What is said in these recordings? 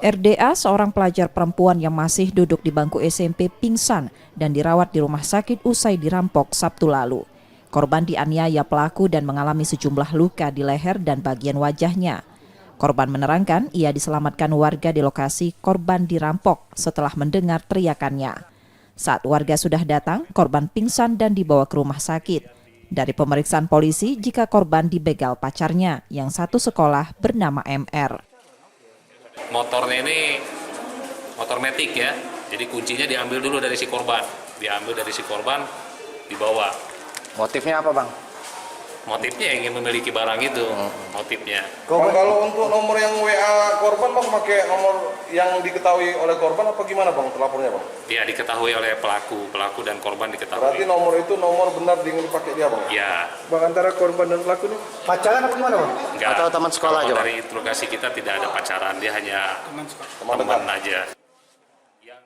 RDA, seorang pelajar perempuan yang masih duduk di bangku SMP, pingsan dan dirawat di rumah sakit usai dirampok Sabtu lalu. Korban dianiaya pelaku dan mengalami sejumlah luka di leher dan bagian wajahnya. Korban menerangkan ia diselamatkan warga di lokasi korban dirampok setelah mendengar teriakannya. Saat warga sudah datang, korban pingsan dan dibawa ke rumah sakit. Dari pemeriksaan polisi, jika korban dibegal pacarnya yang satu sekolah bernama MR. Motornya ini motor metik ya, jadi kuncinya diambil dulu dari si korban, dibawa. Motifnya apa, Bang? Motifnya ingin memiliki barang itu, motifnya. Kalau untuk nomor yang WA korban, Bang, pakai nomor yang diketahui oleh korban apa gimana, Bang, pelapornya, Bang? Ya, diketahui oleh pelaku dan korban diketahui. Berarti nomor itu nomor benar dipakai dia, Bang? Ya. Bang, antara korban dan pelaku ini pacaran apa gimana, Bang? Enggak. Atau teman sekolah aja, Bang? Dari interogasi kita tidak ada pacaran, dia hanya teman aja.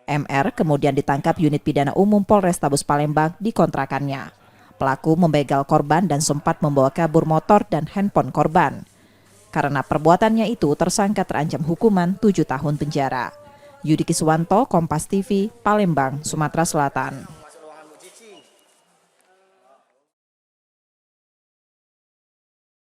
MR kemudian ditangkap unit pidana umum Polrestabes Palembang di kontrakannya. Pelaku membegal korban dan sempat membawa kabur motor dan handphone korban. Karena perbuatannya itu, tersangka terancam hukuman 7 tahun penjara. Yudi Kiswanto, Kompas TV, Palembang, Sumatera Selatan.